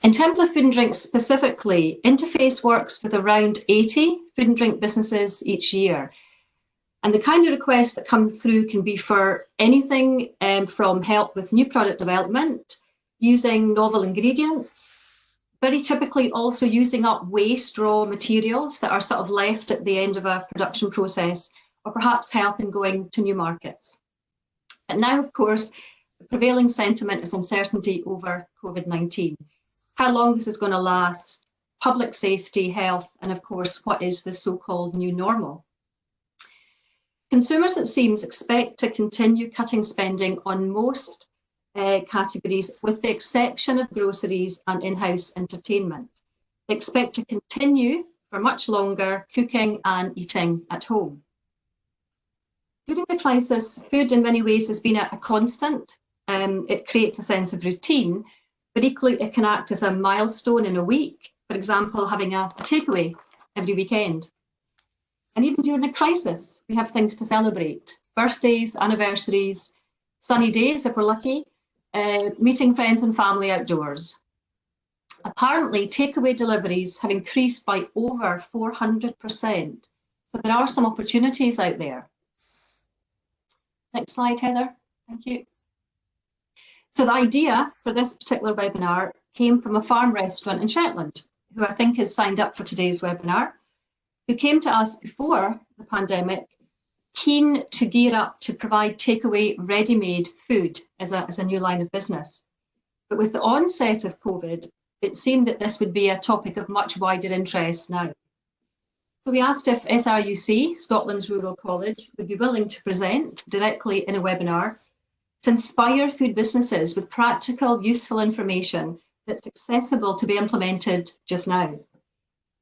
In terms of food and drink specifically, Interface works with around 80 food and drink businesses each year. And the kind of requests that come through can be for anything from help with new product development, using novel ingredients, very typically also using up waste raw materials that are sort of left at the end of a production process, or perhaps help in going to new markets. And now, of course, the prevailing sentiment is uncertainty over COVID-19. How long this is going to last, public safety, health, and of course, what is the so-called new normal? Consumers, it seems, expect to continue cutting spending on most categories, with the exception of groceries and in-house entertainment. They expect to continue for much longer cooking and eating at home. During the crisis, food in many ways has been a constant. It creates a sense of routine, but equally it can act as a milestone in a week. For example, having a takeaway every weekend. And even during a crisis, we have things to celebrate. Birthdays, anniversaries, sunny days if we're lucky, meeting friends and family outdoors. Apparently, takeaway deliveries have increased by over 400%. So there are some opportunities out there. Next slide, Heather. Thank you. So the idea for this particular webinar came from a farm restaurant in Shetland, who I think has signed up for today's webinar, who came to us before the pandemic, keen to gear up to provide takeaway ready-made food as a new line of business. But with the onset of COVID, it seemed that this would be a topic of much wider interest now. So we asked if SRUC, Scotland's Rural College, would be willing to present directly in a webinar to inspire food businesses with practical, useful information that's accessible to be implemented just now.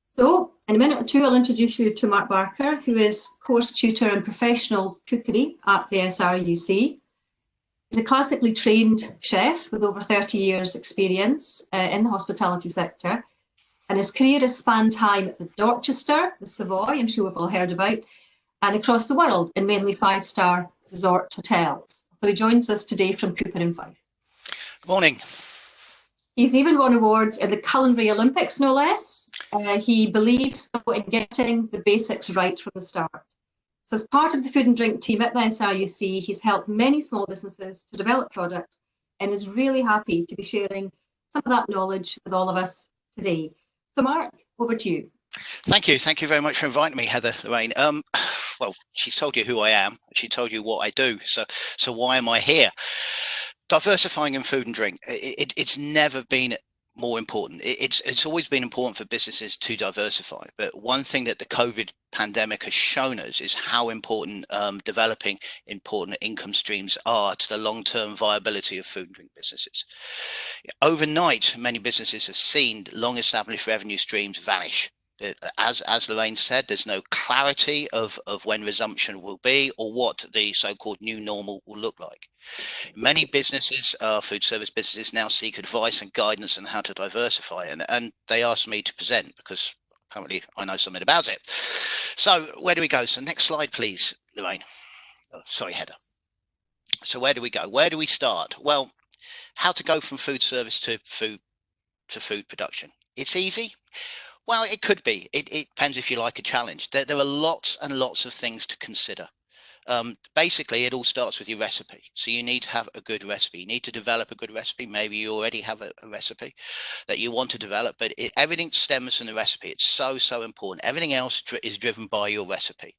So in a minute or two, I'll introduce you to Mark Barker, who is course tutor in professional cookery at the SRUC. He's a classically trained chef with over 30 years experience in the hospitality sector. And his career has spanned time at the Dorchester, the Savoy, I'm sure we've all heard about, and across the world in mainly 5-star resort hotels. So he joins us today from Cooper and Fife. Good morning. He's even won awards in the Culinary Olympics, no less. He believes in getting the basics right from the start. So as part of the food and drink team at the SRUC, he's helped many small businesses to develop products and is really happy to be sharing some of that knowledge with all of us today. So Mark, over to you. Thank you. Thank you very much for inviting me, Heather, Lorraine. Well, she's told you who I am. She told you what I do. So why am I here? Diversifying in food and drink. It's never been more important. It's always been important for businesses to diversify. But one thing that the COVID pandemic has shown us is how important developing important income streams are to the long-term viability of food and drink businesses. Overnight, many businesses have seen long-established revenue streams vanish. As Lorraine said, there's no clarity of when resumption will be or what the so-called new normal will look like. Many businesses, food service businesses, now seek advice and guidance on how to diversify, and they asked me to present because apparently I know something about it. So where do we go? So next slide, please, Lorraine. Oh, sorry, Heather. So where do we go? Where do we start? Well, how to go from food service to food production. It's easy. Well, it could be. It depends if you like a challenge. There are lots and lots of things to consider. Basically, it all starts with your recipe. So you need to have a good recipe. You need to develop a good recipe. Maybe you already have a recipe that you want to develop, but everything stems from the recipe. It's so important. Everything else is driven by your recipe.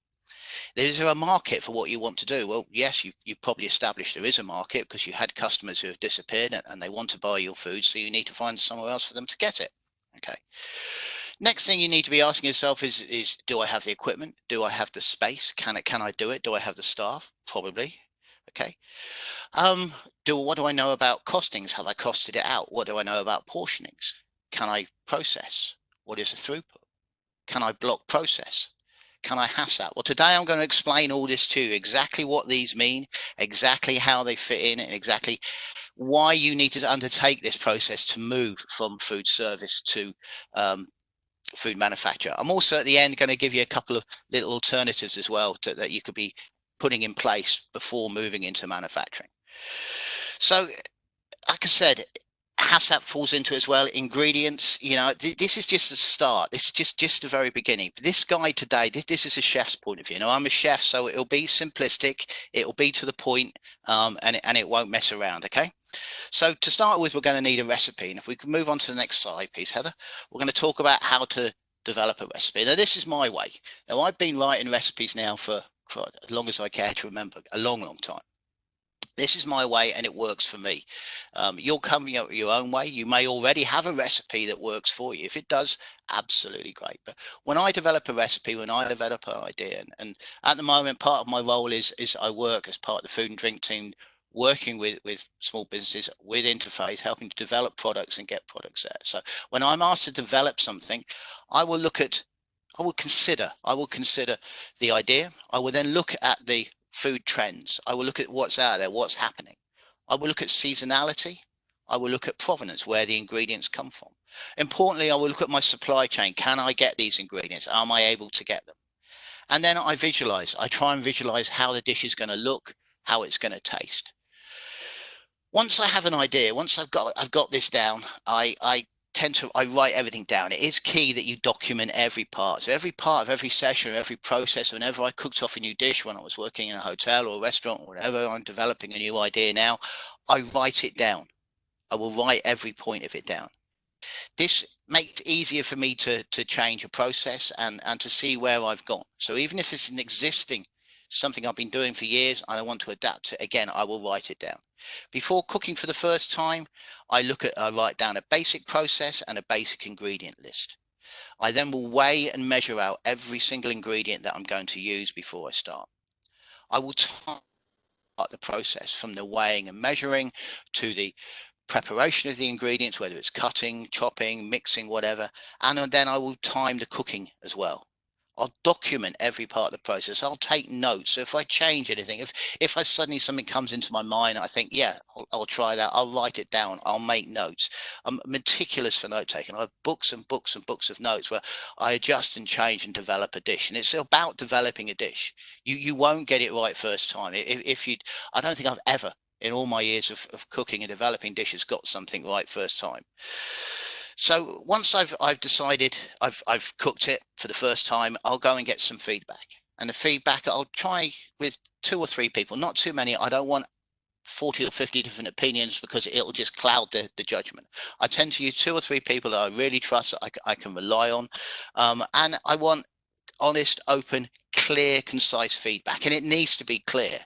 Is there a market for what you want to do? Well, yes, you've probably established there is a market because you had customers who have disappeared and they want to buy your food. So you need to find somewhere else for them to get it. Okay. Next thing you need to be asking yourself is do I have the equipment? Do I have the space? Can I do it? Do I have the staff? Probably. Okay. What do I know about costings? Have I costed it out? What do I know about portionings? Can I process? What is the throughput? Can I block process? Can I hash that? Well, today I'm going to explain all this to you, exactly what these mean, exactly how they fit in, and exactly why you need to undertake this process to move from food service to food manufacture. I'm also at the end going to give you a couple of little alternatives as well that you could be putting in place before moving into manufacturing. So, like I said, HACCP falls into as well. Ingredients, you know, this is just the start. This is just the very beginning. But this guide today, this is a chef's point of view. Now, I'm a chef, so it'll be simplistic. It'll be to the point, and it won't mess around, okay? So to start with, we're going to need a recipe. And if we can move on to the next slide, please, Heather. We're going to talk about how to develop a recipe. Now, this is my way. Now, I've been writing recipes now for as long as I care to remember, a long, long time. This is my way and it works for me. You'll come your own way. You may already have a recipe that works for you. If it does, absolutely great. But when I develop a recipe, when I develop an idea, and at the moment, part of my role is I work as part of the food and drink team, working with small businesses, with Interface, helping to develop products and get products there. So when I'm asked to develop something, I will consider the idea. I will then look at the food trends. I will look at what's out there, what's happening. I will look at seasonality. I will look at provenance, where the ingredients come from. Importantly, I will look at my supply chain. Can I get these ingredients? Am I able to get them? And then I visualize. I try and visualize how the dish is going to look, how it's going to taste. Once I have an idea, once I've got this down, I write everything down. It is key that you document every part. So every part of every session, every process, whenever I cooked off a new dish, when I was working in a hotel or a restaurant or whatever, I'm developing a new idea now, I write it down. I will write every point of it down. This makes it easier for me to change a process and to see where I've gone. So even if it's an existing, something I've been doing for years and I want to adapt it again, I will write it down. Before cooking for the first time, I write down a basic process and a basic ingredient list. I then will weigh and measure out every single ingredient that I'm going to use before I start. I will start the process from the weighing and measuring to the preparation of the ingredients, whether it's cutting, chopping, mixing, whatever, and then I will time the cooking as well. I'll document every part of the process. I'll take notes. So if I change anything, if I suddenly something comes into my mind, I think, yeah, I'll try that. I'll write it down. I'll make notes. I'm meticulous for note taking. I have books and books and books of notes where I adjust and change and develop a dish. And it's about developing a dish. You won't get it right first time. I don't think I've ever, in all my years of cooking and developing dishes, got something right first time. So once I've decided I've cooked it for the first time, I'll go and get some feedback. And the feedback I'll try with 2 or 3 people, not too many. I don't want 40 or 50 different opinions because it'll just cloud the judgment. I tend to use 2 or 3 people that I really trust, that I can rely on. And I want honest, open, clear, concise feedback. And it needs to be clear.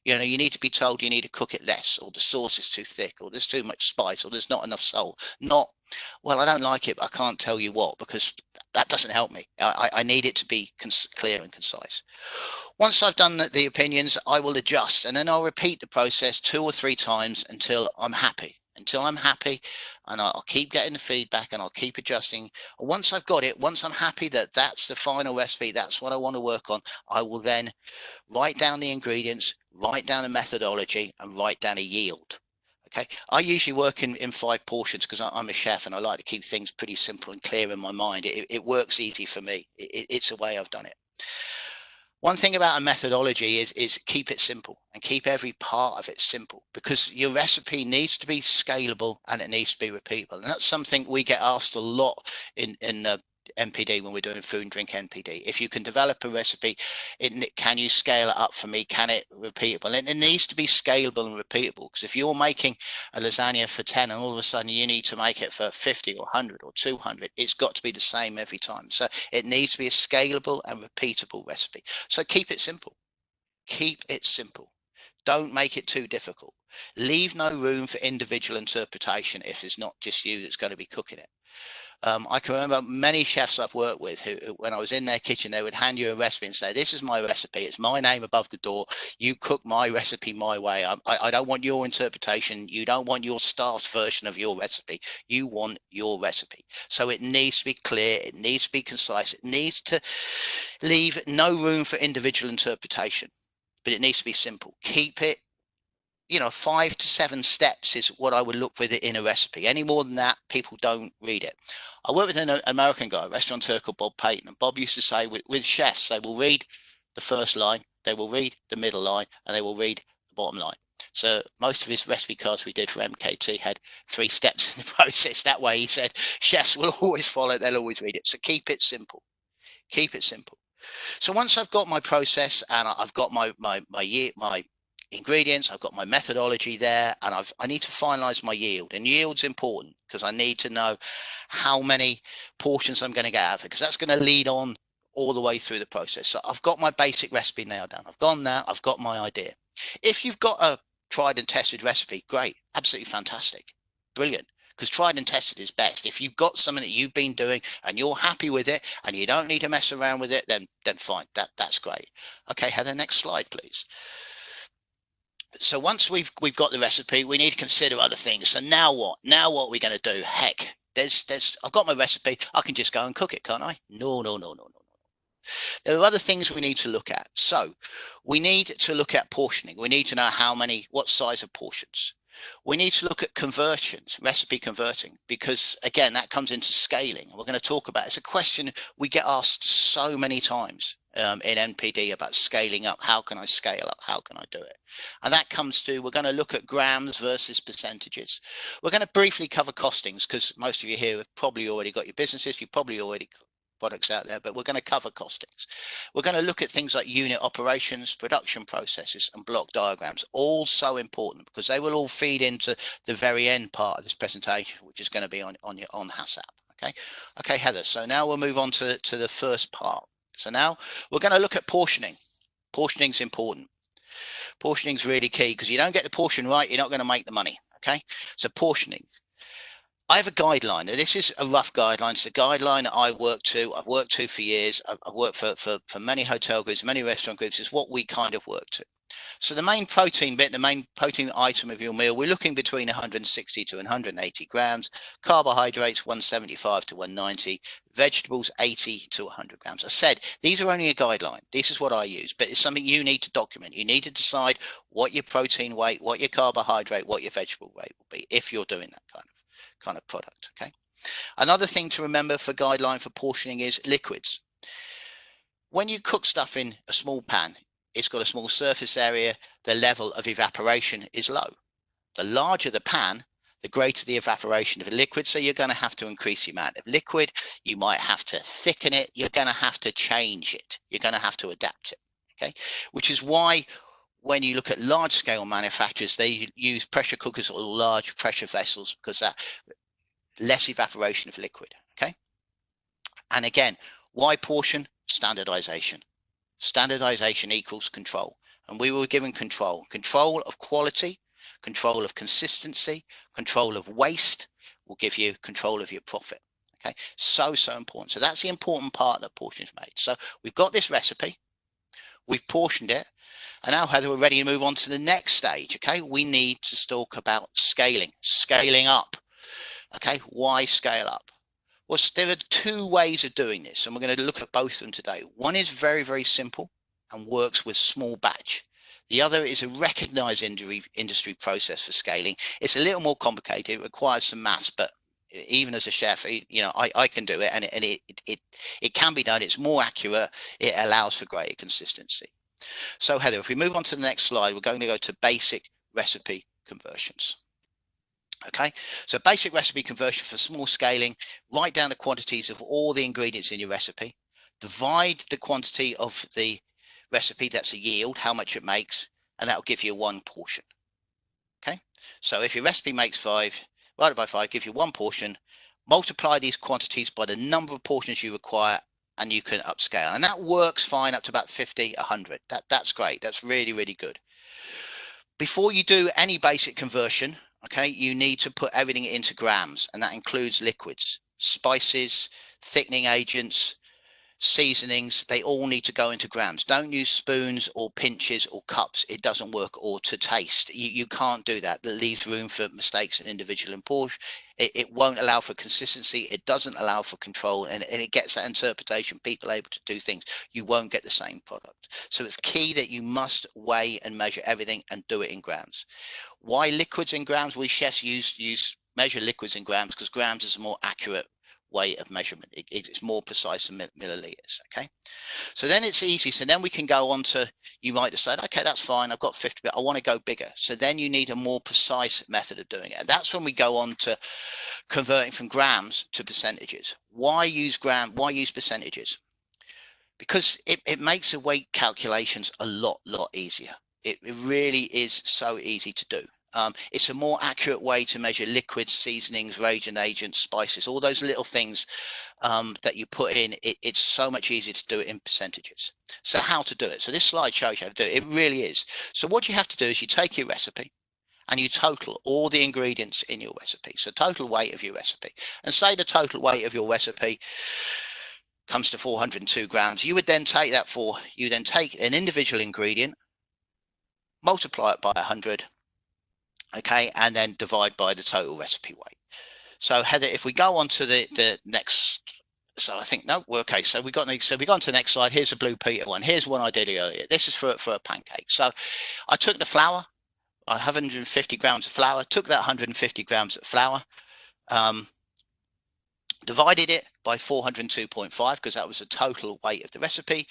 You know, you need to be told you need to cook it less, or the sauce is too thick, or there's too much spice, or there's not enough salt. Not, well, I don't like it, but I can't tell you what, because that doesn't help me. I need it to be clear and concise. Once I've done the opinions, I will adjust, and then I'll repeat the process 2 or 3 times until I'm happy. And I'll keep getting the feedback and I'll keep adjusting. Once I've got it, once I'm happy that that's the final recipe, that's what I want to work on, I will then write down the ingredients, write down a methodology, and write down a yield. Okay, I usually work in 5 portions because I'm a chef and I like to keep things pretty simple and clear in my mind. It works easy for me. It's the way I've done it. One thing about a methodology is keep it simple and keep every part of it simple, because your recipe needs to be scalable and it needs to be repeatable. And that's something we get asked a lot in NPD when we're doing food and drink NPD. If you can develop a recipe, can you scale it up for me? Can it repeatable? And it needs to be scalable and repeatable, because if you're making a lasagna for 10 and all of a sudden you need to make it for 50 or 100 or 200, it's got to be the same every time. So it needs to be a scalable and repeatable recipe. So keep it simple. Keep it simple. Don't make it too difficult. Leave no room for individual interpretation if it's not just you that's going to be cooking it. I can remember many chefs I've worked with who, when I was in their kitchen, they would hand you a recipe and say, this is my recipe. It's my name above the door. You cook my recipe my way. I don't want your interpretation. You don't want your staff's version of your recipe. You want your recipe. So it needs to be clear. It needs to be concise. It needs to leave no room for individual interpretation, but it needs to be simple. Keep it, 5 to 7 steps is what I would look with it in a recipe. Any more than that, people don't read it. I worked with an American guy, a restaurateur called Bob Payton, and Bob used to say with chefs, they will read the first line, they will read the middle line, and they will read the bottom line. So most of his recipe cards we did for MKT had 3 steps in the process. That way, he said, chefs will always follow, they'll always read it. So keep it simple. Keep it simple. So once I've got my process and I've got my ingredients, I've got my methodology there, and I need to finalize my yield. And yield's important because I need to know how many portions I'm going to get out of it, because that's going to lead on all the way through the process. So I've got my basic recipe nailed down. I've gone there, I've got my idea. If you've got a tried and tested recipe, great, absolutely fantastic, brilliant. Because tried and tested is best. If you've got something that you've been doing and you're happy with it and you don't need to mess around with it, then fine. That's great. Okay, Heather, next slide, please. So once we've got the recipe, we need to consider other things. So now what? Now what are we going to do? Heck, I've got my recipe. I can just go and cook it, can't I? No. There are other things we need to look at. So we need to look at portioning. We need to know what size of portions. We need to look at conversions, recipe converting, because again, that comes into scaling. We're going to talk about, it's a question we get asked so many times in NPD about scaling up. How can I scale up? How can I do it? And that comes to, we're going to look at grams versus percentages. We're going to briefly cover costings because most of you here have probably already got your businesses. You've probably already products out there, but we're going to cover costings. We're going to look at things like unit operations, production processes, and block diagrams, all so important because they will all feed into the very end part of this presentation, which is going to be on HACCP. Okay, Heather, so now we'll move on to the first part. So now we're going to look at portioning. Portioning is important. Portioning is really key because you don't get the portion right, you're not going to make the money. Okay, so portioning. I have a guideline. Now, this is a rough guideline. It's a guideline that I've worked to for years. I've worked for many hotel groups, many restaurant groups. It's what we kind of work to. So the main protein bit, the main protein item of your meal, we're looking between 160 to 180 grams. Carbohydrates, 175 to 190. Vegetables, 80 to 100 grams. I said, these are only a guideline. This is what I use, but it's something you need to document. You need to decide what your protein weight, what your carbohydrate, what your vegetable weight will be if you're doing that kind of product. Okay. Another thing to remember for guideline for portioning is liquids. When you cook stuff in a small pan, it's got a small surface area. The level of evaporation is low. The larger the pan, the greater the evaporation of the liquid. So you're going to have to increase the amount of liquid. You might have to thicken it. You're going to have to change it. You're going to have to adapt it. Okay. Which is why when you look at large scale manufacturers, they use pressure cookers or large pressure vessels because that less evaporation of liquid. Okay. And again, why portion? Standardization. Standardization equals control. And we were given control of quality, control of consistency, control of waste will give you control of your profit. Okay. So important. So that's the important part that portion is made. So we've got this recipe, we've portioned it. And now, Heather, we're ready to move on to the next stage. Okay, we need to talk about scaling up. Okay, why scale up? Well, there are 2 ways of doing this, and we're going to look at both of them today. One is very, very simple and works with small batch. The other is a recognized industry process for scaling. It's a little more complicated. It requires some maths, but even as a chef, you know, I can do it, and it can be done. It's more accurate. It allows for greater consistency. So Heather, if we move on to the next slide, we're going to go to basic recipe conversions. Okay, so basic recipe conversion for small scaling, write down the quantities of all the ingredients in your recipe, divide the quantity of the recipe, that's a yield, how much it makes, and that will give you 1 portion. Okay, so if your recipe makes 5, divided by 5 gives you 1 portion, multiply these quantities by the number of portions you require, and you can upscale. And that works fine up to about 50, 100. That's great. That's really, really good. Before you do any basic conversion, okay, you need to put everything into grams, and that includes liquids, spices, thickening agents, seasonings. They all need to go into grams. Don't use spoons or pinches or cups. It doesn't work. Or to taste. You can't do that. That leaves room for mistakes and individual importation. It won't allow for consistency. It doesn't allow for control, and it gets that interpretation. People are able to do things. You won't get the same product. So it's key that you must weigh and measure everything and do it in grams. Why liquids in grams? We chefs measure liquids in grams because grams is a more accurate way of measurement. It's more precise than milliliters. Okay, so then it's easy. So then we can go on to, you might decide, okay, that's fine, I've got 50, but I want to go bigger. So then you need a more precise method of doing it. And that's when we go on to converting from grams to percentages. Why use percentages? Because it makes the weight calculations a lot easier. It really is so easy to do. It's a more accurate way to measure liquids, seasonings, reagent agents, spices, all those little things that you put in. It's so much easier to do it in percentages. So how to do it? So this slide shows you how to do it. It really is. So what you have to do is you take your recipe and you total all the ingredients in your recipe. So total weight of your recipe, and say the total weight of your recipe comes to 402 grams. You would then take that you then take an individual ingredient, multiply it by 100, okay, and then divide by the total recipe weight. So Heather, if we go on to the next, so I think, no, okay, so we go on to the next slide. Here's a Blue Peter one. Here's one I did earlier. This is for a pancake. So I took the flour, 150 grams of flour, took that 150 grams of flour, divided it by 402.5 because that was the total weight of the recipe,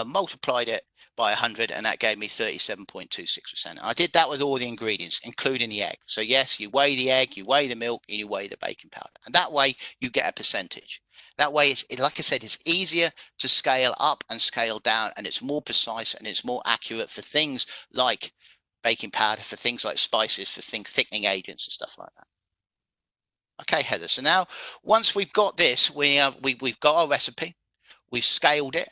multiplied it by 100, and that gave me 37.26%. I did that with all the ingredients, including the egg. So yes, you weigh the egg, you weigh the milk, and you weigh the baking powder, and that way you get a percentage. That way, like I said, it's easier to scale up and scale down, and it's more precise and it's more accurate for things like baking powder, for things like spices, for thickening agents and stuff like that. Okay, Heather, so now once we've got this, we've got our recipe, we've scaled it,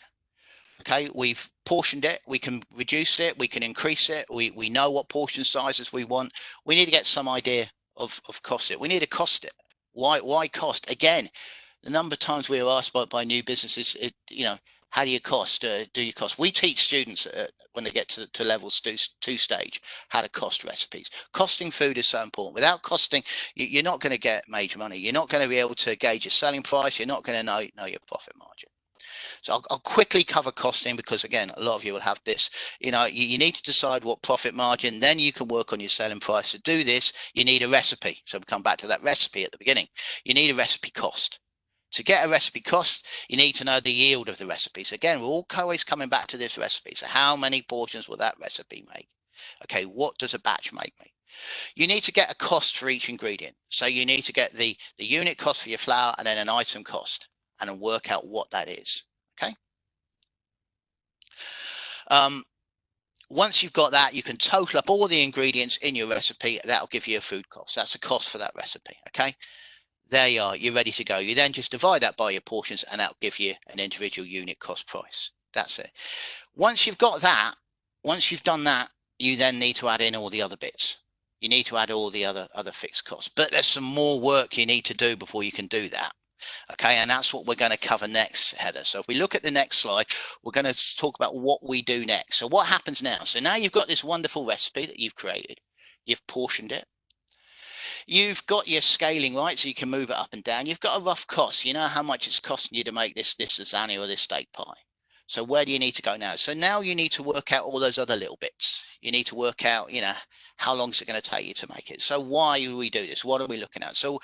okay, we've portioned it, we can reduce it, we can increase it, we know what portion sizes we want. We need to get some idea of cost it. We need to cost it. Why cost? Again, the number of times we are asked by new businesses, how do you cost? Do you cost? We teach students when they get to level 2 stage how to cost recipes. Costing food is so important. Without costing, you're not going to get major money. You're not going to be able to gauge your selling price. You're not going to know your profit margin. So I'll quickly cover costing because, again, a lot of you will have this. You need to decide what profit margin, then you can work on your selling price. To do this, you need a recipe. So we come back to that recipe at the beginning. You need a recipe cost. To get a recipe cost, you need to know the yield of the recipe. So again, we're always coming back to this recipe. So how many portions will that recipe make? Okay, what does a batch make me? You need to get a cost for each ingredient. So you need to get the unit cost for your flour and then an item cost and then work out what that is. Okay. Once you've got that, you can total up all the ingredients in your recipe. That'll give you a food cost. That's a cost for that recipe. Okay. There you are, you're ready to go. You then just divide that by your portions and that'll give you an individual unit cost price. That's it. Once you've got that, once you've done that, you then need to add in all the other bits. You need to add all the other fixed costs. But there's some more work you need to do before you can do that. Okay, and that's what we're going to cover next, Heather. So if we look at the next slide, we're going to talk about what we do next. So what happens now? So now you've got this wonderful recipe that you've created. You've portioned it. You've got your scaling right, so you can move it up and down. You've got a rough cost. You know how much it's costing you to make this lasagna or this steak pie. So where do you need to go now? So now you need to work out all those other little bits. You need to work out, how long is it going to take you to make it? So why do we do this? What are we looking at? So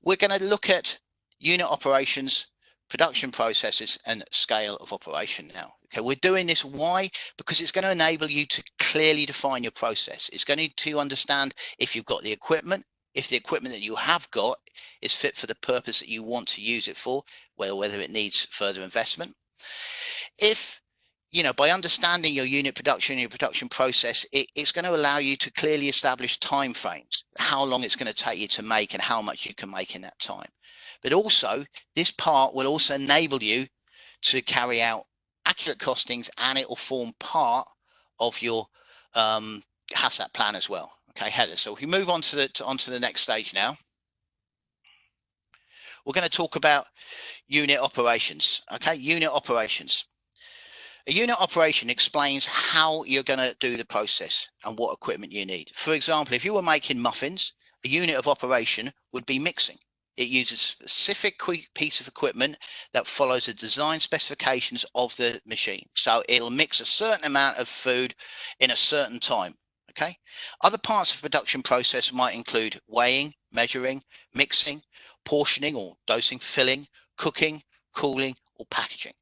we're going to look at unit operations, production processes, and scale of operation now. Okay, we're doing this. Why? Because it's going to enable you to clearly define your process. It's going to understand if you've got the equipment, if the equipment that you have got is fit for the purpose that you want to use it for, whether it needs further investment. If, by understanding your unit production, your production process, it's going to allow you to clearly establish timeframes, how long it's going to take you to make and how much you can make in that time. But also, this part will also enable you to carry out accurate costings, and it will form part of your HACCP plan as well. Okay, Heather, so if we move on to the next stage now, we're going to talk about unit operations. Okay, unit operations. A unit operation explains how you're going to do the process and what equipment you need. For example, if you were making muffins, a unit of operation would be mixing. It uses a specific piece of equipment that follows the design specifications of the machine. So it'll mix a certain amount of food in a certain time. Okay. Other parts of the production process might include weighing, measuring, mixing, portioning or dosing, filling, cooking, cooling, or packaging.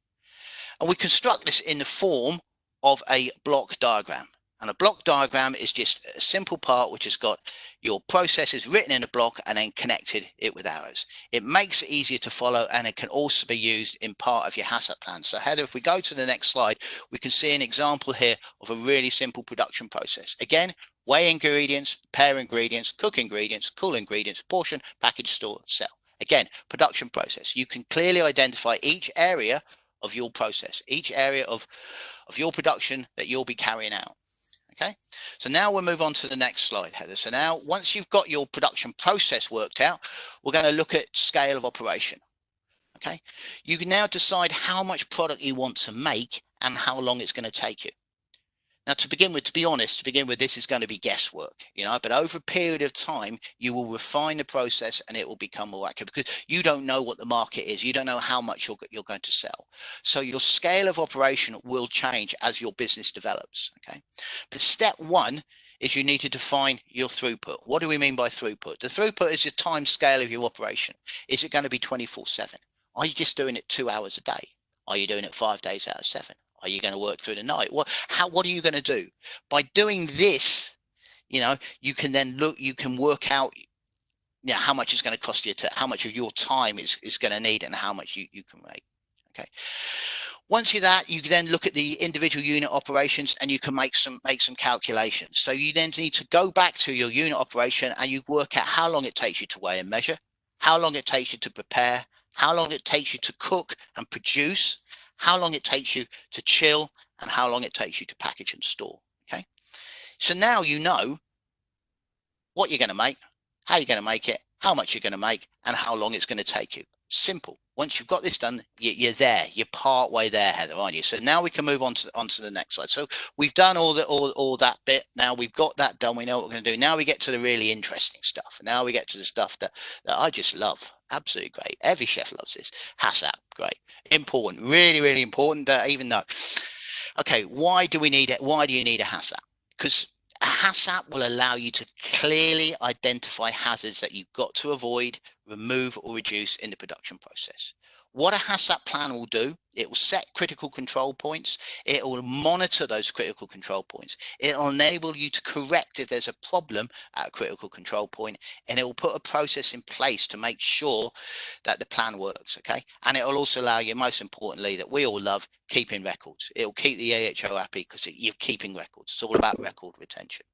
And we construct this in the form of a block diagram. And a block diagram is just a simple part which has got your processes written in a block and then connected it with arrows. It makes it easier to follow, and it can also be used in part of your HACCP plan. So Heather, if we go to the next slide, we can see an example here of a really simple production process. Again, weigh ingredients, prepare ingredients, cook ingredients, cool ingredients, portion, package, store, sell. Again, production process. You can clearly identify each area of your process, each area of your production that you'll be carrying out. Okay, so now we'll move on to the next slide, Heather. So now once you've got your production process worked out, we're going to look at scale of operation. Okay, you can now decide how much product you want to make and how long it's going to take you. Now, to begin with, this is going to be guesswork, but over a period of time, you will refine the process and it will become more accurate because you don't know what the market is. You don't know how much you're going to sell. So your scale of operation will change as your business develops. Okay. But step one is you need to define your throughput. What do we mean by throughput? The throughput is the time scale of your operation. Is it going to be 24/7? Are you just doing it 2 hours a day? Are you doing it 5 days out of 7? Are you going to work through the night? What are you going to do? By doing this, you can then you can work out, how much it's going to cost you, how much of your time is going to need and how much you can make. Okay. Once you're that, you then look at the individual unit operations and you can make some calculations. So you then need to go back to your unit operation and you work out how long it takes you to weigh and measure, how long it takes you to prepare, how long it takes you to cook and produce, how long it takes you to chill, and how long it takes you to package and store. Okay, so now you know what you're going to make, how you're going to make it, how much you're going to make, and how long it's going to take you. Simple. Once you've got this done, you're there. You're part way there, Heather, aren't you? So now we can move on to the next slide. So we've done all that bit. Now we've got that done. We know what we're going to do. Now we get to the really interesting stuff. Now we get to the stuff that I just love. Absolutely great. Every chef loves this. HACCP, great. Important. Really, really important. Even though. Okay, why do we need it? Why do you need a HACCP? Because a HACCP will allow you to clearly identify hazards that you've got to avoid, remove, or reduce in the production process. What a HACCP plan will do, it will set critical control points. It will monitor those critical control points. It will enable you to correct if there's a problem at a critical control point, and it will put a process in place to make sure that the plan works. Okay, and it will also allow you, most importantly, that we all love, keeping records. It will keep the AHO happy because you're keeping records. It's all about record retention.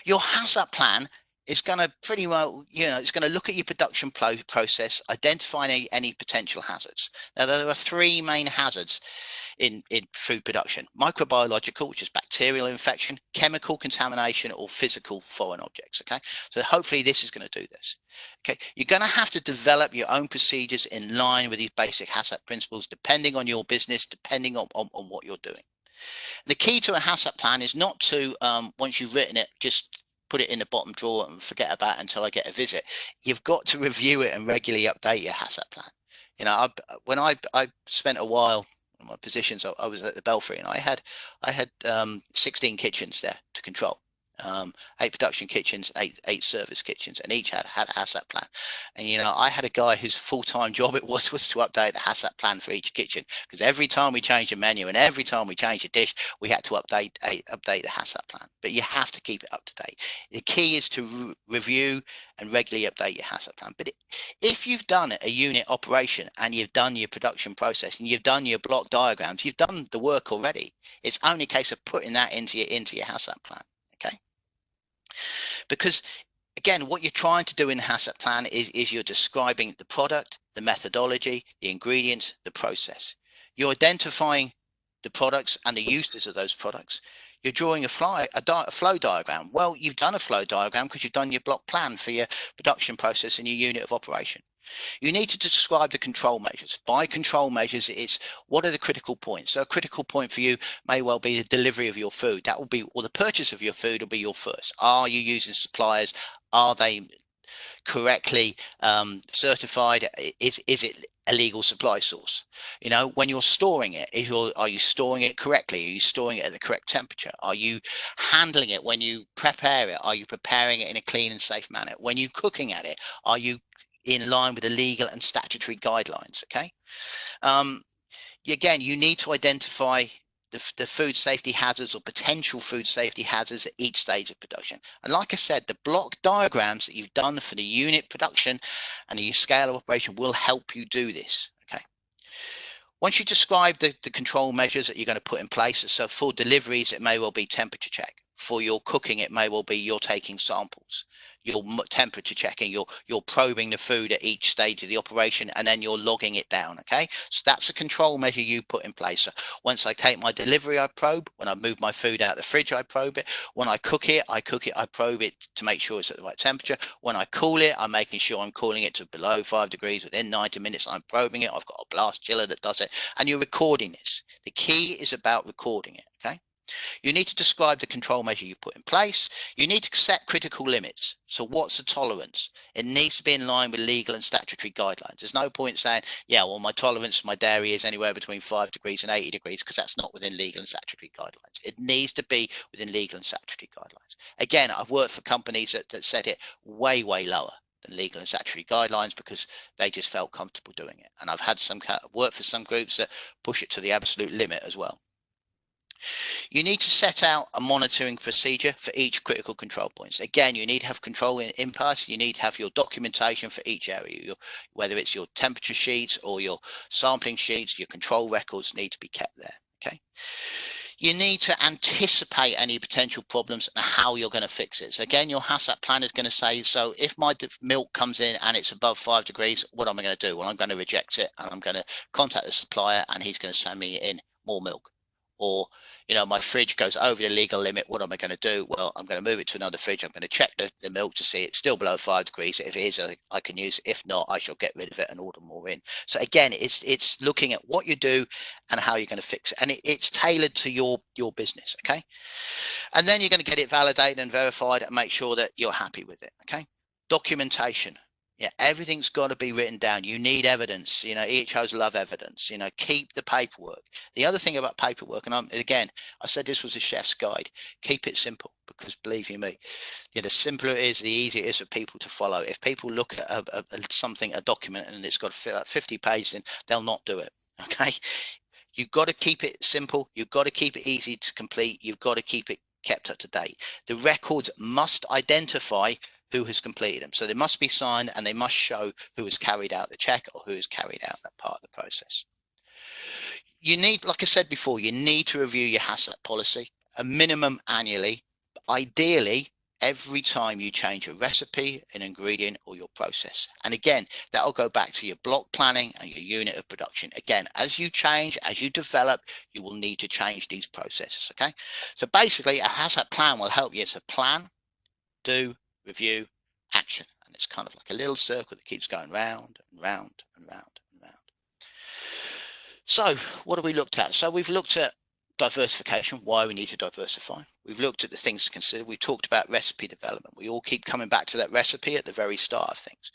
Your HACCP plan is going to pretty well, it's going to look at your production process, identify any potential hazards. Now, there are 3 main hazards in food production: microbiological, which is bacterial infection, chemical contamination, or physical foreign objects. Okay, so hopefully this is going to do this. Okay, you're going to have to develop your own procedures in line with these basic HACCP principles, depending on your business, depending on what you're doing. The key to a HACCP plan is not to, once you've written it, just put it in the bottom drawer and forget about it until I get a visit. You've got to review it and regularly update your HACCP plan. When I spent a while in my positions, I was at the Belfry, and I had 16 kitchens there to control. 8 production kitchens, 8 service kitchens, and each had a HACCP plan. And I had a guy whose full-time job it was to update the HACCP plan for each kitchen, because every time we changed a menu and every time we changed a dish, we had to update the HACCP plan. But you have to keep it up to date. The key is to review and regularly update your HACCP plan. But if you've done a unit operation and you've done your production process and you've done your block diagrams, you've done the work already. It's only a case of putting that into your HACCP plan. Okay, because again, what you're trying to do in the HACCP plan is you're describing the product, the methodology, the ingredients, the process. You're identifying the products and the uses of those products. You're drawing a flow diagram. Well, you've done a flow diagram because you've done your block plan for your production process and your unit of operation. You need to describe the control measures. By control measures, it's what are the critical points. So a critical point for you may well be the delivery of your food. That will be, or the purchase of your food will be your first. Are you using suppliers? Are they correctly certified? Is it a legal supply source? When you're storing it, are you storing it correctly? Are you storing it at the correct temperature? Are you handling it when you prepare it? Are you preparing it in a clean and safe manner? When you're cooking at it, are you in line with the legal and statutory guidelines. Okay. Again, you need to identify the food safety hazards or potential food safety hazards at each stage of production. And like I said, the block diagrams that you've done for the unit production and the scale of operation will help you do this. Okay. Once you describe the control measures that you're going to put in place, so for deliveries, it may well be temperature check. For your cooking, it may well be you're taking samples, you're temperature checking, you're probing the food at each stage of the operation, and then you're logging it down. Okay, so that's a control measure you put in place. So once I take my delivery, I probe. When I move my food out of the fridge, I probe it. When I cook it, I probe it to make sure it's at the right temperature. When I cool it, I'm making sure I'm cooling it to below 5 degrees within 90 minutes. I'm probing it. I've got a blast chiller that does it, and you're recording this. The key is about recording it. Okay. You need to describe the control measure you put in place. You need to set critical limits. So what's the tolerance? It needs to be in line with legal and statutory guidelines. There's no point saying, yeah, well, my tolerance for my dairy is anywhere between 5 degrees and 80 degrees, because that's not within legal and statutory guidelines. It needs to be within legal and statutory guidelines. Again, I've worked for companies that set it way, way lower than legal and statutory guidelines because they just felt comfortable doing it. And I've had work for some groups that push it to the absolute limit as well. You need to set out a monitoring procedure for each critical control points. Again, you need to have control in place. You need to have your documentation for each area, whether it's your temperature sheets or your sampling sheets. Your control records need to be kept there. Okay. You need to anticipate any potential problems and how you're going to fix it. So again, your HACCP plan is going to say, so if my milk comes in and it's above 5 degrees, what am I going to do? Well, I'm going to reject it, and I'm going to contact the supplier, and he's going to send me in more milk. Or, my fridge goes over the legal limit. What am I going to do? Well, I'm going to move it to another fridge. I'm going to check the milk to see it's still below 5 degrees. If it is, I can use it. If not, I shall get rid of it and order more in. So again, it's looking at what you do and how you're going to fix it. And it's tailored to your business. Okay. And then you're going to get it validated and verified and make sure that you're happy with it. Okay. Documentation. Yeah, everything's got to be written down. You need evidence. EHOs love evidence. Keep the paperwork. The other thing about paperwork, and I said this was a chef's guide. Keep it simple, because believe you me, the simpler it is, the easier it is for people to follow. If people look at a document, and it's got 50 pages in, they'll not do it. Okay, you've got to keep it simple. You've got to keep it easy to complete. You've got to keep it kept up to date. The records must identify who has completed them. So they must be signed, and they must show who has carried out the check or who has carried out that part of the process. You need, like I said before, you need to review your HACCP policy, a minimum annually, ideally every time you change a recipe, an ingredient, or your process. And again, that'll go back to your block planning and your unit of production. Again, as you change, as you develop, you will need to change these processes. Okay. So basically, a HACCP plan will help you. It's a plan, do, review, action. And it's kind of like a little circle that keeps going round and round and round and round. So what have we looked at? So we've looked at diversification, why we need to diversify. We've looked at the things to consider. We talked about recipe development. We all keep coming back to that recipe at the very start of things.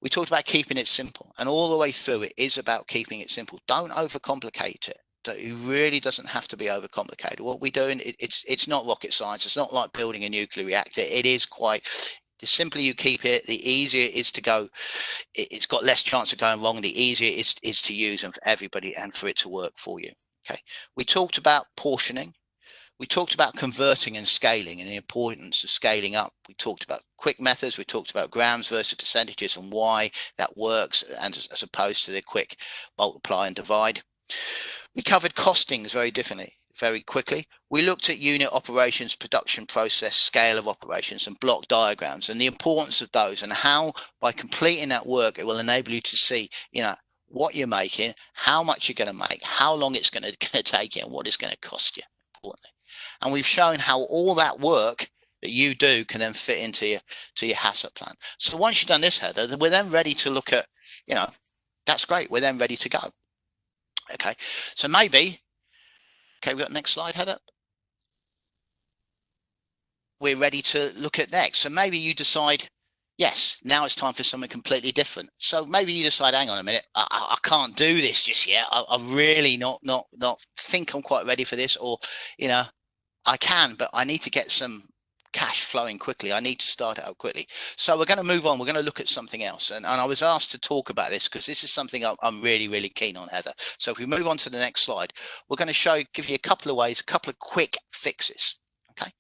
We talked about keeping it simple, and all the way through it is about keeping it simple. Don't overcomplicate it. It really doesn't have to be overcomplicated. What we're doing, it's not rocket science. It's not like building a nuclear reactor. It is quite, the simpler you keep it, the easier it is to go. It's got less chance of going wrong. The easier it is to use and for everybody and for it to work for you. Okay. We talked about portioning. We talked about converting and scaling and the importance of scaling up. We talked about quick methods. We talked about grams versus percentages and why that works, and as opposed to the quick multiply and divide. We covered costings very quickly. We looked at unit operations, production process, scale of operations, and block diagrams, and the importance of those, and how by completing that work, it will enable you to see, what you're making, how much you're going to make, how long it's going to take you, and what it's going to cost you, importantly. And we've shown how all that work that you do can then fit into your HACCP plan. So once you've done this, Heather, we're then ready to look at, that's great. We're then ready to go. Okay, so maybe, we've got next slide, Heather. We're ready to look at next. So maybe you decide, yes, now it's time for something completely different. So maybe you decide, hang on a minute, I can't do this just yet. I really not think I'm quite ready for this, or, I can, but I need to get some cash flowing quickly. I need to start it out quickly. So we're going to move on. We're going to look at something else. And I was asked to talk about this because this is something I'm really, really keen on, Heather. So if we move on to the next slide, we're going to give you a couple of ways, a couple of quick fixes. Okay,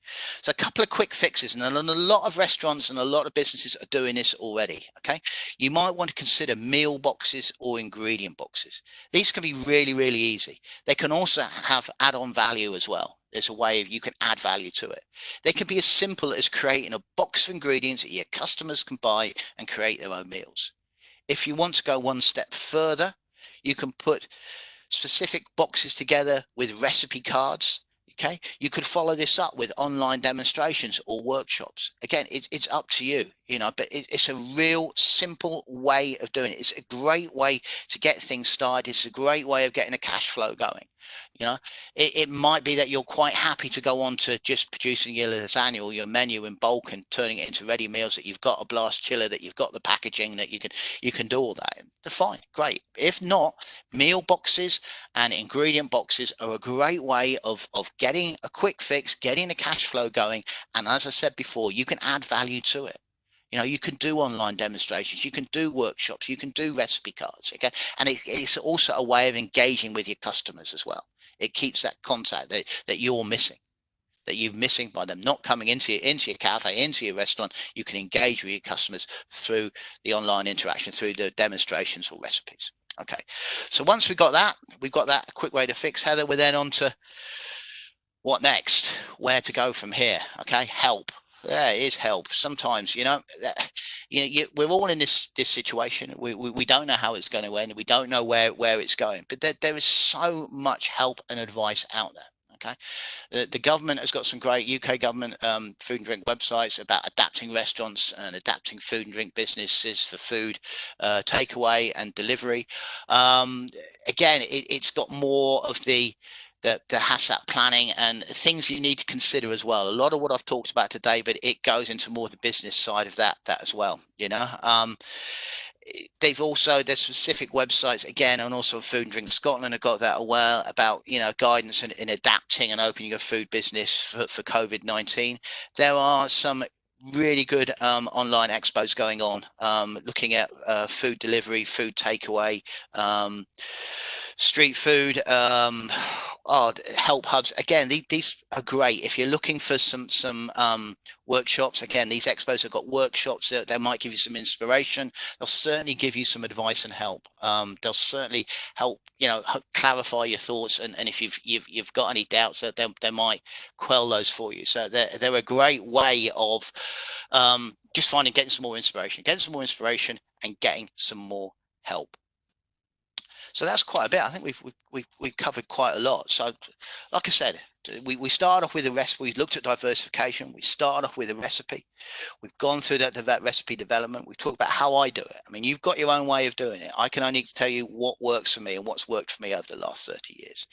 so a couple of quick fixes, and a lot of restaurants and a lot of businesses are doing this already. Okay, you might want to consider meal boxes or ingredient boxes. These can be really, really easy. They can also have add-on value as well. There's a way you can add value to it. They can be as simple as creating a box of ingredients that your customers can buy and create their own meals. If you want to go one step further, you can put specific boxes together with recipe cards. Okay, you could follow this up with online demonstrations or workshops. Again, it's up to you, but it's a real simple way of doing it. It's a great way to get things started. It's a great way of getting a cash flow going. It might be that you're quite happy to go on to just producing your lasagna or your menu in bulk and turning it into ready meals, that you've got a blast chiller, that you've got the packaging, that you can do all that. Fine, great. If not, meal boxes and ingredient boxes are a great way of getting a quick fix, getting a cash flow going. And as I said before, you can add value to it. You can do online demonstrations, you can do workshops, you can do recipe cards. Okay, and it's also a way of engaging with your customers as well. It keeps that contact that you're missing, that you're missing by them not coming into your cafe, into your restaurant. You can engage with your customers through the online interaction, through the demonstrations or recipes. Okay, so once we've got that a quick way to fix, Heather, we're then on to what next, where to go from here. Okay, help. There is help. Sometimes, we're all in this situation. We don't know how it's going to end. We don't know where it's going. But there is so much help and advice out there. Okay, the government has got some great UK government food and drink websites about adapting restaurants and adapting food and drink businesses for food takeaway and delivery. Again, it's got more of the HACCP planning and things you need to consider as well. A lot of what I've talked about today, but it goes into more the business side of that as well. There's specific websites again, and also Food and Drink Scotland have got that as well, about guidance in adapting and opening a food business for COVID-19. There are some really good online expos going on, looking at food delivery, food takeaway, street food, help hubs. Again, these are great if you're looking for some workshops. Again, these expos have got workshops that they might give you some inspiration. They'll certainly give you some advice and help. They'll certainly help clarify your thoughts, and if you've got any doubts, that they might quell those for you. So they're a great way of just getting some more inspiration and getting some more help. So that's quite a bit. I think we've covered quite a lot. So like I said, we start off with a recipe. We looked at diversification. We start off with a recipe. We've gone through that recipe development. We've talked about how I do it. I mean, you've got your own way of doing it. I can only tell you what works for me and what's worked for me over the last 30 years.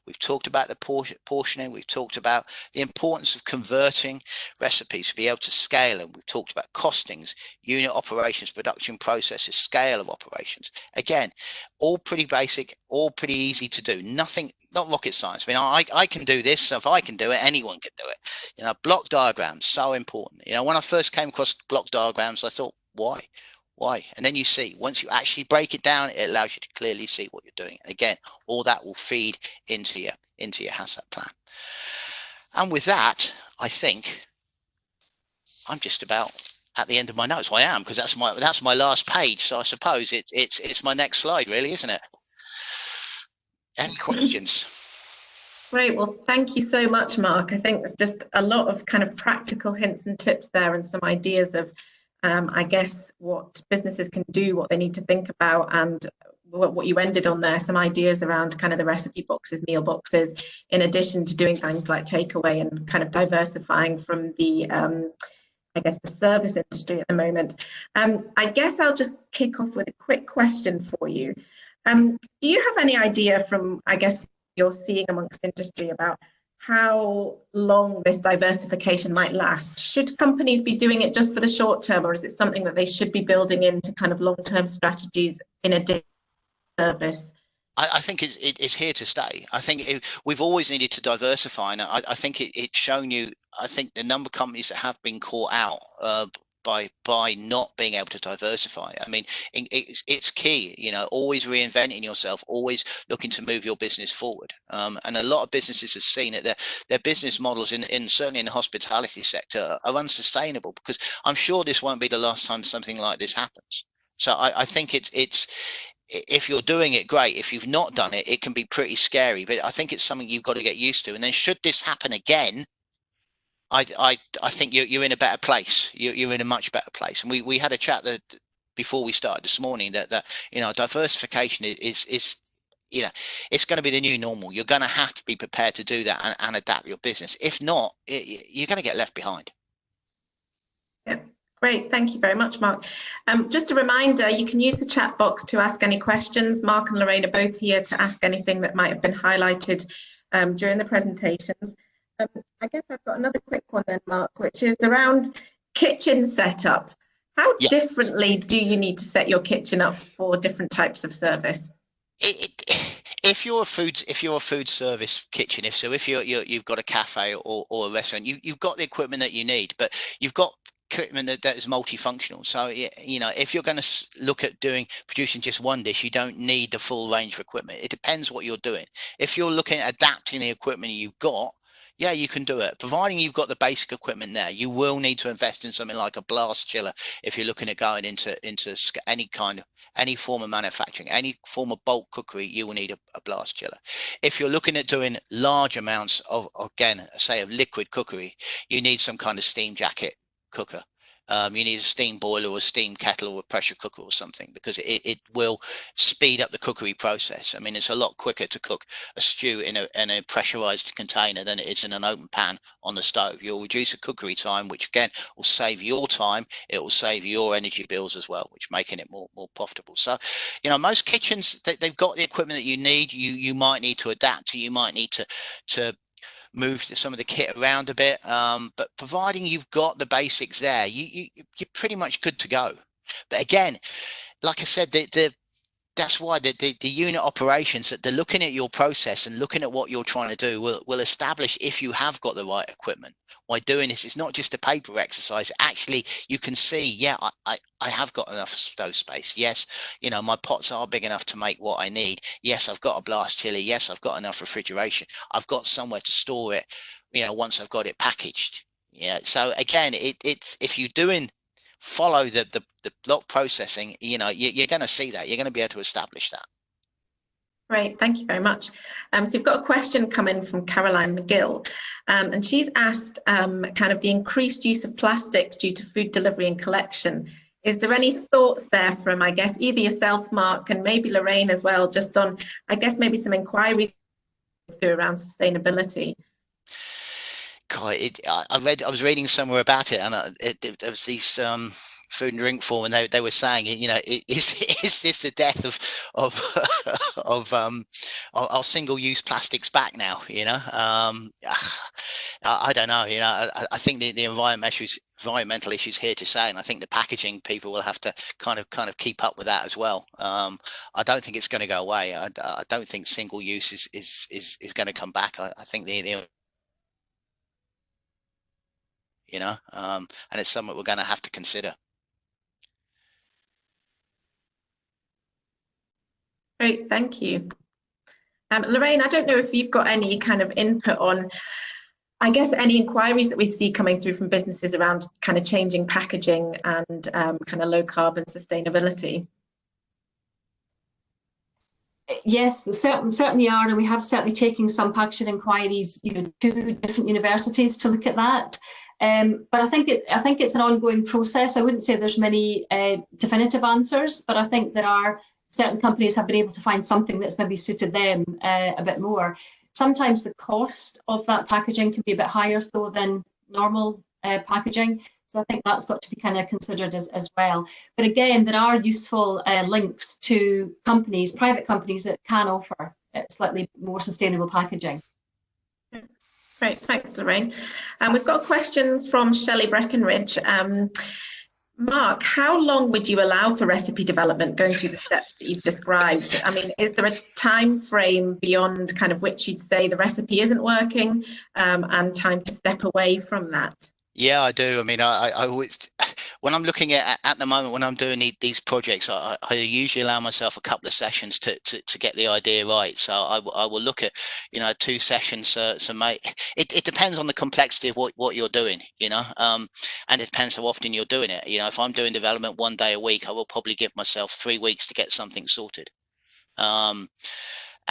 We've talked about the portioning. We've talked about the importance of converting recipes to be able to scale them. We've talked about costings, unit operations, production processes, scale of operations. Again, all pretty basic, all pretty easy to do. Nothing, not rocket science. I mean, I can do this. So if I can do it, anyone can do it. Block diagrams, so important. When I first came across block diagrams, I thought, why? And then you see, once you actually break it down, it allows you to clearly see what you're doing. And again, all that will feed into your HACCP plan. And with that, I think I'm just about at the end of my notes. Well, I am, because that's my last page. So I suppose it's my next slide, really, isn't it? Any questions? Great. Well, thank you so much, Mark. I think there's just a lot of kind of practical hints and tips there, and some ideas of, I guess, what businesses can do, what they need to think about, and what you ended on there, some ideas around kind of the recipe boxes, meal boxes, in addition to doing things like takeaway and kind of diversifying from the, I guess, the service industry at the moment. I guess I'll just kick off with a quick question for you. Do you have any idea from, I guess, you're seeing amongst industry about how long this diversification might last? Should companies be doing it just for the short term, or is it something that they should be building into kind of long-term strategies in addition to service? I think it's here to stay. I think we've always needed to diversify, and I think it's shown you. I think the number of companies that have been caught out by not being able to diversify. I mean, it's key. You know, always reinventing yourself, always looking to move your business forward. And a lot of businesses have seen that their business models in certainly in the hospitality sector are unsustainable, because I'm sure this won't be the last time something like this happens. So I think it's if you're doing it, great. If you've not done it, it can be pretty scary. But I think it's something you've got to get used to. And then should this happen again, I think you're in a better place. You're in a much better place. And we had a chat that before we started this morning that you know, diversification is you know, it's going to be the new normal. You're going to have to be prepared to do that and adapt your business. If not, you're going to get left behind. Yeah. Great, thank you very much, Mark. Just a reminder, you can use the chat box to ask any questions. Mark and Lorraine are both here to ask anything that might have been highlighted during the presentations. I guess I've got another quick one then, Mark, which is around kitchen setup. How differently do you need to set your kitchen up for different types of service? If you're a food service kitchen, if you've got a cafe or a restaurant, you've got the equipment that you need, but you've got equipment that is multifunctional. So you know, if you're going to look at producing just one dish, you don't need the full range of equipment. It depends what you're doing. If you're looking at adapting the equipment you've got, yeah, you can do it, providing you've got the basic equipment there. You will need to invest in something like a blast chiller if you're looking at going into any form of manufacturing, any form of bulk cookery. You will need a blast chiller. If you're looking at doing large amounts of, again, say of liquid cookery, you need some kind of steam jacket cooker. You need a steam boiler or a steam kettle or a pressure cooker or something, because it will speed up the cookery process. I mean, it's a lot quicker to cook a stew in a pressurized container than it is in an open pan on the stove. You'll reduce the cookery time, which again will save your time. It will save your energy bills as well, which making it more profitable. So, you know, most kitchens, they've got the equipment that you need. You might need to adapt to. You might need to move some of the kit around a bit, but providing you've got the basics there, you're pretty much good to go. But again, like I said, that's why the unit operations, that they're looking at your process and looking at what you're trying to do, will establish if you have got the right equipment. By doing this, it's not just a paper exercise. Actually, you can see, yeah, I have got enough stove space. Yes, you know, my pots are big enough to make what I need. Yes, I've got a blast chiller. Yes, I've got enough refrigeration. I've got somewhere to store it, you know, once I've got it packaged. Yeah. So again, it's if you're follow the block processing, you know, you're going to see that. You're going to be able to establish that. Great, thank you very much. So we've got a question coming from Caroline McGill, and she's asked kind of the increased use of plastic due to food delivery and collection. Is there any thoughts there from, I guess, either yourself, Mark, and maybe Lorraine as well, just on, I guess, maybe some inquiries around sustainability? God, I was reading somewhere about it, and there was these food and drink forum, and they were saying, you know, is this the death of our single-use plastics back now? You know, I don't know. You know, I think the environmental issues here to say, and I think the packaging people will have to kind of keep up with that as well. I don't think it's going to go away. I don't think single use is going to come back. I think you know, and it's something we're going to have to consider. Great, thank you. Lorraine, I don't know if you've got any kind of input on, I guess, any inquiries that we see coming through from businesses around kind of changing packaging and kind of low carbon sustainability. Yes, certainly are, and we have certainly taken some packaging inquiries, you know, to different universities to look at that. But I think it's an ongoing process. I wouldn't say there's many definitive answers, but I think there are certain companies have been able to find something that's maybe suited them a bit more. Sometimes the cost of that packaging can be a bit higher though than normal packaging. So I think that's got to be kind of considered as well. But again, there are useful links to companies, private companies that can offer slightly more sustainable packaging. Great, thanks, Lorraine. We've got a question from Shelley Breckenridge. Mark, how long would you allow for recipe development going through the steps that you've described? I mean, is there a time frame beyond kind of which you'd say the recipe isn't working, and time to step away from that? Yeah, I do. I mean, I would, when I'm looking at the moment, when I'm doing these projects, I usually allow myself a couple of sessions to get the idea right. So I will look at, 2 sessions. So it depends on the complexity of what you're doing, and it depends how often you're doing it. If I'm doing development 1 day a week, I will probably give myself 3 weeks to get something sorted.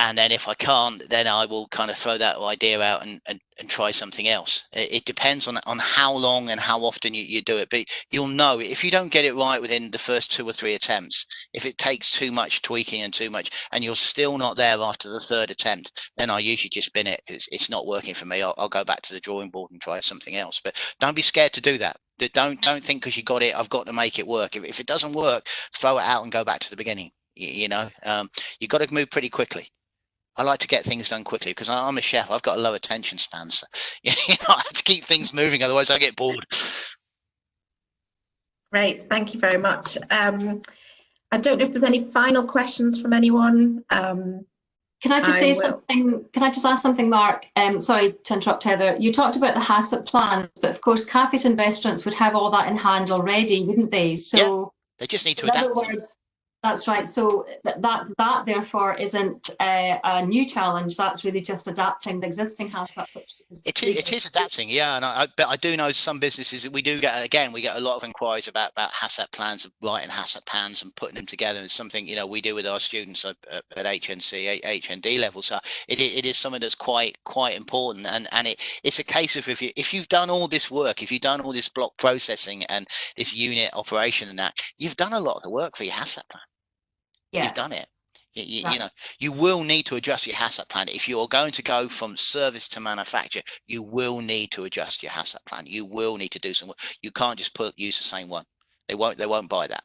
And then if I can't, then I will kind of throw that idea out and try something else. It depends on how long and how often you do it. But you'll know if you don't get it right within the first 2 or 3 attempts, if it takes too much tweaking and you're still not there after the 3rd attempt, then I usually just bin it. It's not working for me. I'll go back to the drawing board and try something else. But don't be scared to do that. Don't think because you got it, I've got to make it work. If it doesn't work, throw it out and go back to the beginning. You've got to move pretty quickly. I like to get things done quickly because I'm a chef. I've got a low attention span, so I have to keep things moving, otherwise I get bored. Great, thank you very much. I don't know if there's any final questions from anyone. Can I just say something? Can I just ask something, Mark? Sorry to interrupt, Heather. You talked about the HACCP plans, but of course, cafes and restaurants would have all that in hand already, wouldn't they? So yeah, they just need to adapt. In other words, that's right. So that therefore isn't a new challenge. That's really just adapting the existing HACCP. It is adapting, yeah. And but I do know some businesses, we get a lot of inquiries about HACCP plans, writing HACCP plans and putting them together. It's something we do with our students at HNC, HND level. So it is something that's quite important. And it's a case of if you've done all this work, if you've done all this block processing and this unit operation and that, you've done a lot of the work for your HACCP plan. Yeah. You've done it. You will need to adjust your HACCP plan. If you're going to go from service to manufacture, you will need to adjust your HACCP plan. You will need to do some work. You can't just use the same one. They won't buy that.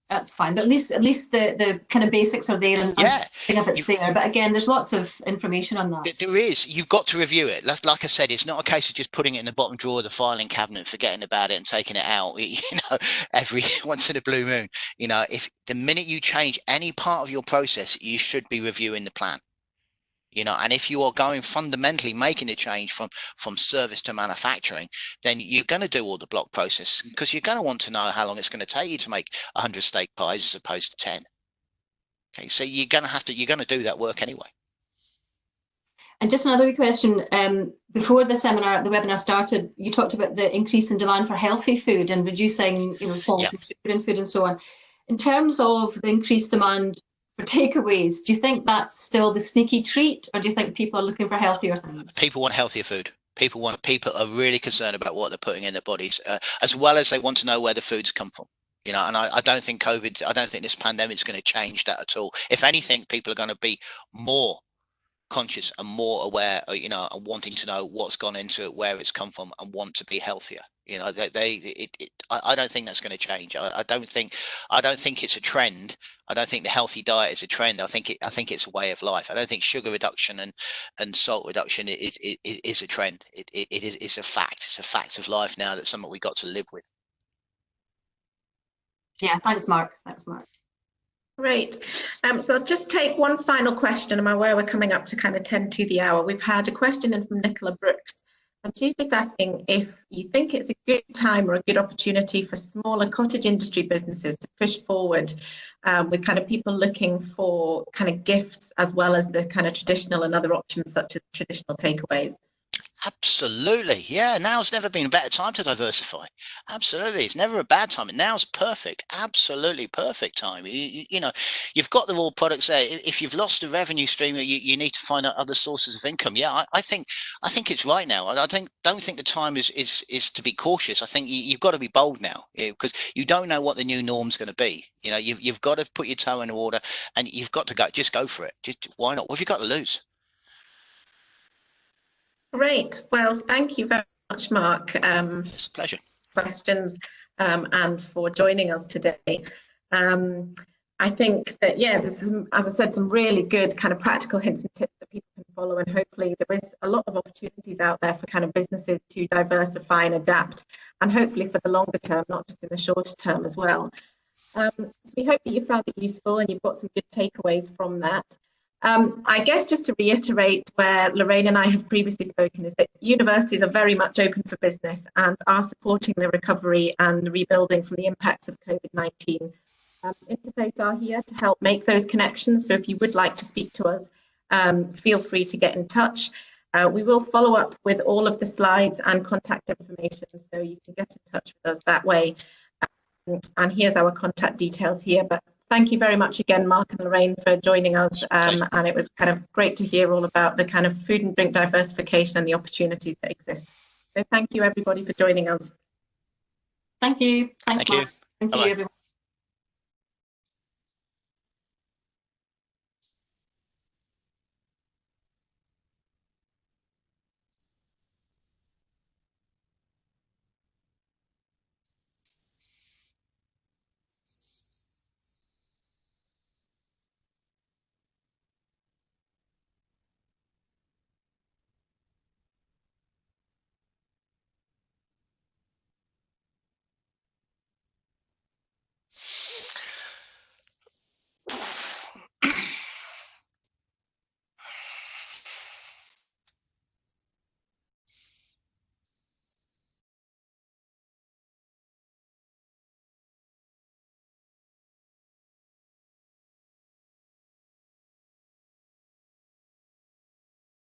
That's fine, but at least the kind of basics are there, and if it's there. But again, there's lots of information on that. There is. You've got to review it. Like I said, it's not a case of just putting it in the bottom drawer of the filing cabinet, forgetting about it, and taking it out. Every once in a blue moon. If the minute you change any part of your process, you should be reviewing the plan. And if you are going fundamentally making a change from service to manufacturing, then you're going to do all the block process because you're going to want to know how long it's going to take you to make 100 steak pies as opposed to 10. Okay, so you're going to do that work anyway. And just another question, before the webinar started, you talked about the increase in demand for healthy food and reducing, salt in food and so on. In terms of the increased demand for takeaways, do you think that's still the sneaky treat, or do you think people are looking for healthier things? People want healthier food. People are really concerned about what they're putting in their bodies, as well as they want to know where the food's come from. And I don't think this pandemic is going to change that at all. If anything, people are going to be more conscious and more aware, and wanting to know what's gone into it, where it's come from, and want to be healthier. I don't think that's going to change. I don't think it's a trend. I don't think the healthy diet is a trend. I think it's a way of life. I don't think sugar reduction and salt reduction is a trend. It's a fact. It's a fact of life now. That's something we got to live with. Yeah, thanks, Mark. Great. So I'll just take one final question. I'm aware we're coming up to kind of 10 to the hour. We've had a question in from Nicola Brooks. And she's just asking if you think it's a good time or a good opportunity for smaller cottage industry businesses to push forward with kind of people looking for kind of gifts as well as the kind of traditional and other options such as traditional takeaways. Absolutely. Yeah, now's never been a better time to diversify. Absolutely. It's never a bad time. And now's perfect. Absolutely perfect time. You've got the raw products there. If you've lost a revenue stream, you need to find out other sources of income. Yeah, I think it's right now. I don't think the time is to be cautious. I think you've got to be bold now, because you don't know what the new norm's going to be. You've got to put your toe in the water, and you've got to just go for it. Why not? What have you got to lose? Great. Well, thank you very much, Mark. It's a pleasure. Questions and for joining us today. I think that, there's, as I said, some really good kind of practical hints and tips that people can follow, and hopefully there is a lot of opportunities out there for kind of businesses to diversify and adapt, and hopefully for the longer term, not just in the shorter term as well. So we hope that you found it useful and you've got some good takeaways from that. I guess just to reiterate where Lorraine and I have previously spoken is that universities are very much open for business and are supporting the recovery and the rebuilding from the impacts of COVID-19. Interface are here to help make those connections. So if you would like to speak to us, feel free to get in touch. We will follow up with all of the slides and contact information, so you can get in touch with us that way. And here's our contact details here. But thank you very much again, Mark and Lorraine, for joining us. And it was kind of great to hear all about the kind of food and drink diversification and the opportunities that exist. So thank you, everybody, for joining us. Thank you. Thanks, Mark. Thank you, everyone.